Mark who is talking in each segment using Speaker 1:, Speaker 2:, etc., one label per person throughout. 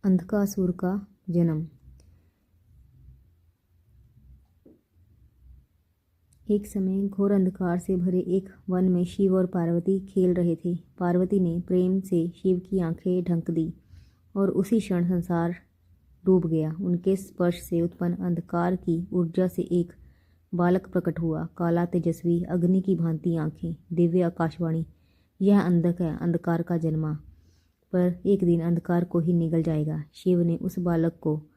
Speaker 1: अंधकासुर का जन्म। एक समय घोर अंधकार से भरे एक वन में शिव और पार्वती खेल रहे थे। पार्वती ने प्रेम से शिव की आंखें ढक दी और उसी क्षण संसार डूब गया। उनके स्पर्श से उत्पन्न अंधकार की ऊर्जा से एक बालक प्रकट हुआ। काला, तेजस्वी, अग्नि की भांति आंखें, दिव्य आकाशवाणी। यह अंधक है, अंधकार का जन्मा। पर एक दिन अंधकार को ही निगल जाएगा। शिव ने उस बालक को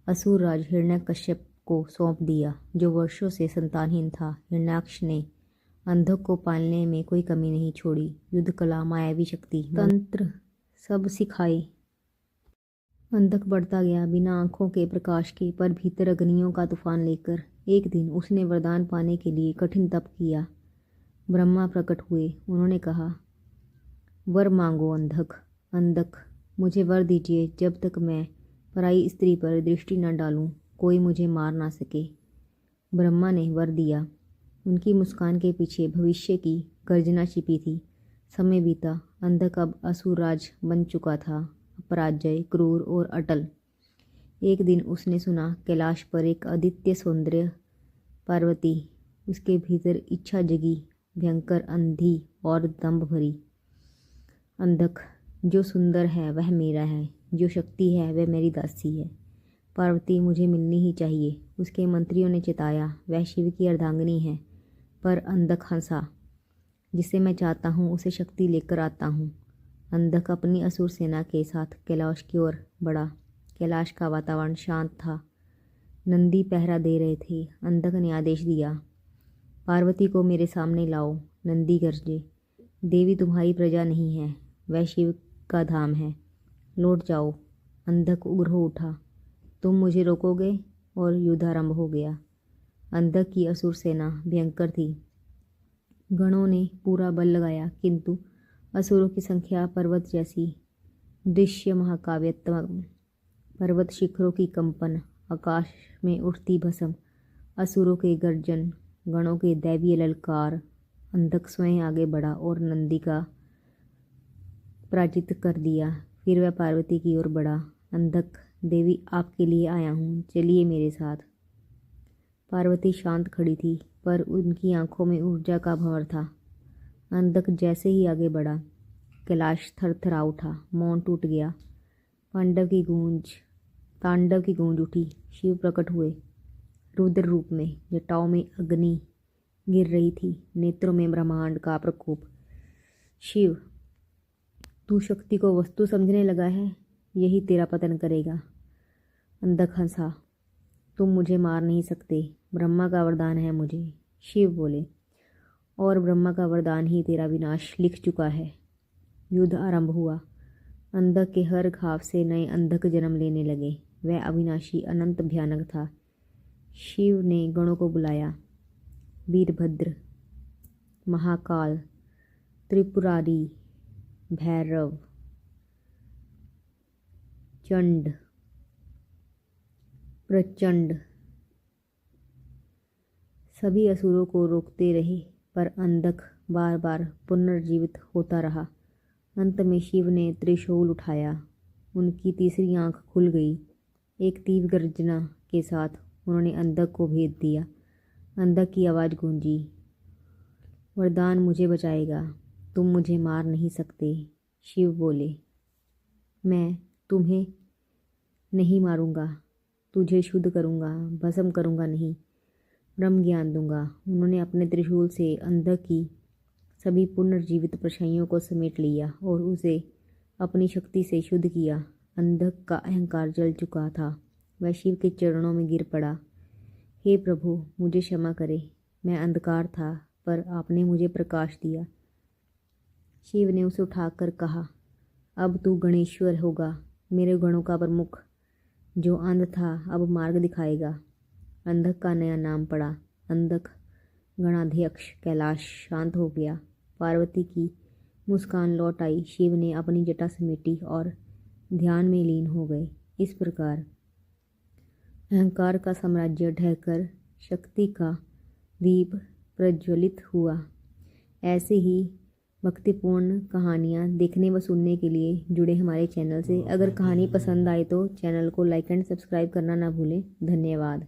Speaker 1: असुर राज हिरण्यकश्यप को सौंप दिया, जो वर्षों से संतानहीन था। हिरण्याक्ष ने अंधक को पालने में कोई कमी नहीं छोड़ी। युद्ध कला, मायावी शक्ति, तंत्र सब सिखाए। अंधक बढ़ता गया, बिना आंखों के प्रकाश के, पर भीतर अग्नियों का तूफान लेकर। एक दिन उसने वरदान पाने के लिए कठिन तप किया। ब्रह्मा प्रकट हुए। उन्होंने कहा, वर मांगो अंधक। अंधक, मुझे वर दीजिए, जब तक मैं पराई स्त्री पर दृष्टि न डालूं, कोई मुझे मार ना सके। ब्रह्मा ने वर दिया। उनकी मुस्कान के पीछे भविष्य की गर्जना छिपी थी। समय बीता। अंधक अब असुरराज बन चुका था, अपराजय, क्रूर और अटल। एक दिन उसने सुना, कैलाश पर एक अद्वितीय सौंदर्य पार्वती। उसके भीतर इच्छा जगी, भयंकर, अंधी और दंभ भरी। अंधक, जो सुंदर है वह मेरा है, जो शक्ति है वह मेरी दासी है। पार्वती मुझे मिलनी ही चाहिए। उसके मंत्रियों ने चिताया, वह शिव की अर्धांगिनी है। पर अंधक हंसा, जिसे मैं चाहता हूँ उसे शक्ति लेकर आता हूँ। अंधक अपनी असुर सेना के साथ कैलाश की ओर बढ़ा। कैलाश का वातावरण शांत था। नंदी पहरा दे रहे थे। अंधक ने आदेश दिया, पार्वती को मेरे सामने लाओ। नंदी गरजे, देवी तुम्हारी प्रजा नहीं है, वह शिव का धाम है, लौट जाओ। अंधक उग्र हो उठा, तुम मुझे रोकोगे? और युद्ध आरंभ हो गया। अंधक की असुर सेना भयंकर थी। गणों ने पूरा बल लगाया, किंतु असुरों की संख्या पर्वत जैसी। दृश्य महाकाव्यात्मक। पर्वत शिखरों की कंपन, आकाश में उठती भस्म, असुरों के गर्जन, गणों के दैवीय ललकार। अंधक स्वयं आगे बढ़ा और नंदी का पराजित कर दिया। फिर वह पार्वती की ओर बढ़ा। अंधक, देवी आपके लिए आया हूँ, चलिए मेरे साथ। पार्वती शांत खड़ी थी, पर उनकी आंखों में ऊर्जा का भंवर था। अंधक जैसे ही आगे बढ़ा, कैलाश थरथरा उठा, मौन टूट गया। तांडव की गूंज उठी। शिव प्रकट हुए, रुद्र रूप में। जटाओं में अग्नि गिर रही थी, नेत्रों में ब्रह्मांड का प्रकोप। शिव, तू शक्ति को वस्तु समझने लगा है, यही तेरा पतन करेगा। अंधक हंसा, तुम मुझे मार नहीं सकते, ब्रह्मा का वरदान है मुझे। शिव बोले, और ब्रह्मा का वरदान ही तेरा विनाश लिख चुका है। युद्ध आरंभ हुआ। अंधक के हर घाव से नए अंधक जन्म लेने लगे। वह अविनाशी, अनंत, भयानक था। शिव ने गणों को बुलाया, वीरभद्र, महाकाल, त्रिपुरारी, भैरव, चंड, प्रचंड। सभी असुरों को रोकते रहे, पर अंधक बार बार पुनर्जीवित होता रहा। अंत में शिव ने त्रिशूल उठाया। उनकी तीसरी आंख खुल गई। एक तीव्र गर्जना के साथ उन्होंने अंधक को भेद दिया। अंधक की आवाज़ गूंजी, वरदान मुझे बचाएगा, तुम मुझे मार नहीं सकते। शिव बोले, मैं तुम्हें नहीं मारूंगा, तुझे शुद्ध करूंगा, भस्म करूंगा नहीं, ब्रह्म ज्ञान दूंगा। उन्होंने अपने त्रिशूल से अंधक की सभी पुनर्जीवित परछाइयों को समेट लिया और उसे अपनी शक्ति से शुद्ध किया। अंधक का अहंकार जल चुका था। वह शिव के चरणों में गिर पड़ा। हे प्रभु, मुझे क्षमा करे, मैं अंधकार था, पर आपने मुझे प्रकाश दिया। शिव ने उसे उठाकर कहा, अब तू गणेश्वर होगा, मेरे गणों का प्रमुख। जो अंध था अब मार्ग दिखाएगा। अंधक का नया नाम पड़ा, अंधक गणाध्यक्ष। कैलाश शांत हो गया। पार्वती की मुस्कान लौट आई। शिव ने अपनी जटा समेटी और ध्यान में लीन हो गए। इस प्रकार अहंकार का साम्राज्य ढहकर शक्ति का दीप प्रज्वलित हुआ। ऐसे ही भक्तिपूर्ण कहानियाँ देखने व सुनने के लिए जुड़े हमारे चैनल से। अगर कहानी पसंद आए तो चैनल को लाइक एंड सब्सक्राइब करना ना भूलें। धन्यवाद।